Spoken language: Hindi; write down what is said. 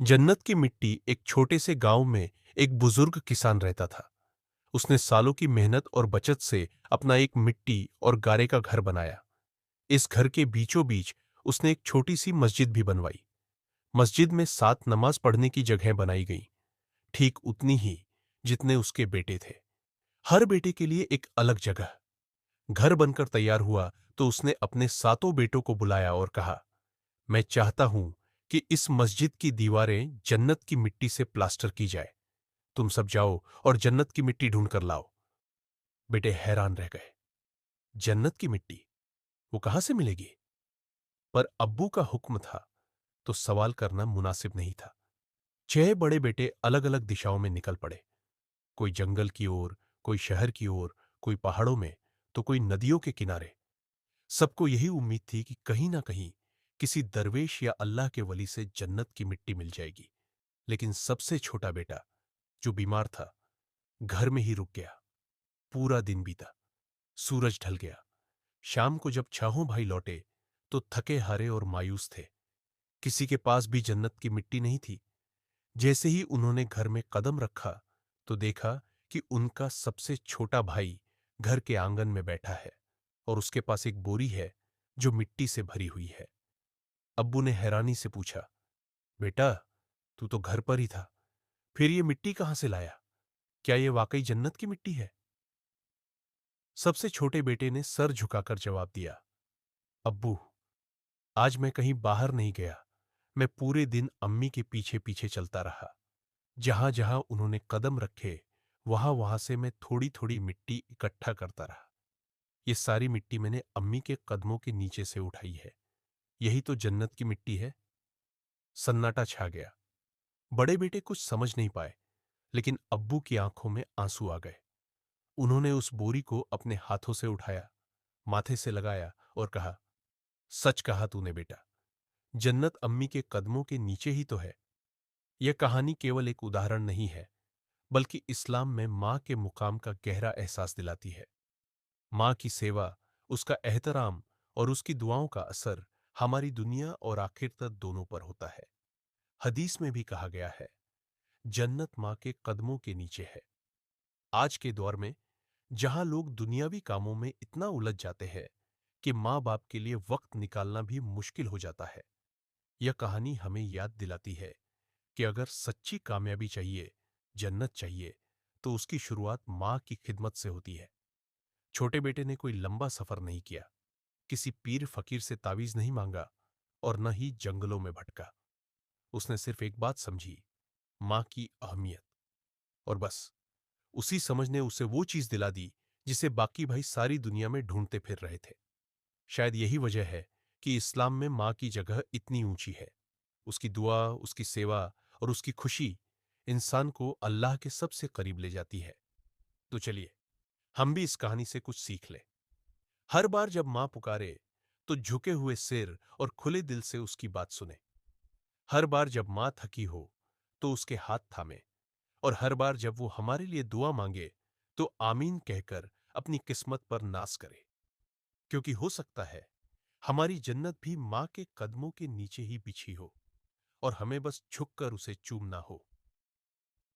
जन्नत की मिट्टी एक छोटे से गांव में एक बुजुर्ग किसान रहता था। उसने सालों की मेहनत और बचत से अपना एक मिट्टी और गारे का घर बनाया। इस घर के बीचों बीच उसने एक छोटी सी मस्जिद भी बनवाई। मस्जिद में 7 नमाज पढ़ने की जगह बनाई गई, ठीक उतनी ही जितने उसके बेटे थे। हर बेटे के लिए एक अलग जगह। घर बनकर तैयार हुआ तो उसने अपने सातों बेटों को बुलाया और कहा, मैं चाहता हूं कि इस मस्जिद की दीवारें जन्नत की मिट्टी से प्लास्टर की जाए। तुम सब जाओ और जन्नत की मिट्टी ढूंढ कर लाओ। बेटे हैरान रह गए। जन्नत की मिट्टी वो कहां से मिलेगी? पर अब्बू का हुक्म था तो सवाल करना मुनासिब नहीं था। 6 बड़े बेटे अलग अलग दिशाओं में निकल पड़े। कोई जंगल की ओर, कोई शहर की ओर, कोई पहाड़ों में, तो कोई नदियों के किनारे। सबको यही उम्मीद थी कि कहीं ना कहीं किसी दरवेश या अल्लाह के वली से जन्नत की मिट्टी मिल जाएगी। लेकिन सबसे छोटा बेटा, जो बीमार था, घर में ही रुक गया। पूरा दिन बीता। सूरज ढल गया। शाम को जब चाहों भाई लौटे तो थके हारे और मायूस थे। किसी के पास भी जन्नत की मिट्टी नहीं थी। जैसे ही उन्होंने घर में कदम रखा तो देखा कि उनका सबसे छोटा भाई घर के आंगन में बैठा है और उसके पास एक बोरी है जो मिट्टी से भरी हुई है। अब्बू ने हैरानी से पूछा, बेटा, तू तो घर पर ही था, फिर ये मिट्टी कहां से लाया? क्या ये वाकई जन्नत की मिट्टी है? सबसे छोटे बेटे ने सर झुकाकर जवाब दिया, अब्बू, आज मैं कहीं बाहर नहीं गया। मैं पूरे दिन अम्मी के पीछे पीछे चलता रहा। जहां जहां उन्होंने कदम रखे, वहां वहां से मैं थोड़ी थोड़ी मिट्टी इकट्ठा करता रहा। ये सारी मिट्टी मैंने अम्मी के कदमों के नीचे से उठाई है। यही तो जन्नत की मिट्टी है। सन्नाटा छा गया। बड़े बेटे कुछ समझ नहीं पाए, लेकिन अब्बू की आंखों में आंसू आ गए। उन्होंने उस बोरी को अपने हाथों से उठाया, माथे से लगाया और कहा, सच कहा तूने बेटा। जन्नत अम्मी के कदमों के नीचे ही तो है। यह कहानी केवल एक उदाहरण नहीं है, बल्कि इस्लाम में मां के मुकाम का गहरा एहसास दिलाती है। मां की सेवा, उसका एहतराम और उसकी दुआओं का असर हमारी दुनिया और आखिरत दोनों पर होता है। हदीस में भी कहा गया है, जन्नत मां के कदमों के नीचे है। आज के दौर में जहां लोग दुनियावी कामों में इतना उलझ जाते हैं कि मां बाप के लिए वक्त निकालना भी मुश्किल हो जाता है, यह कहानी हमें याद दिलाती है कि अगर सच्ची कामयाबी चाहिए, जन्नत चाहिए, तो उसकी शुरुआत मां की खिदमत से होती है। छोटे बेटे ने कोई लंबा सफर नहीं किया, किसी पीर फकीर से तावीज नहीं मांगा और न ही जंगलों में भटका। उसने सिर्फ एक बात समझी, मां की अहमियत। और बस उसी समझ ने उसे वो चीज दिला दी जिसे बाकी भाई सारी दुनिया में ढूंढते फिर रहे थे। शायद यही वजह है कि इस्लाम में मां की जगह इतनी ऊंची है। उसकी दुआ, उसकी सेवा और उसकी खुशी इंसान को अल्लाह के सबसे करीब ले जाती है। तो चलिए, हम भी इस कहानी से कुछ सीख लें। हर बार जब मां पुकारे तो झुके हुए सिर और खुले दिल से उसकी बात सुने। हर बार जब मां थकी हो तो उसके हाथ थामे। और हर बार जब वो हमारे लिए दुआ मांगे तो आमीन कहकर अपनी किस्मत पर नाज करे। क्योंकि हो सकता है हमारी जन्नत भी मां के कदमों के नीचे ही बिछी हो और हमें बस झुककर उसे चूमना हो।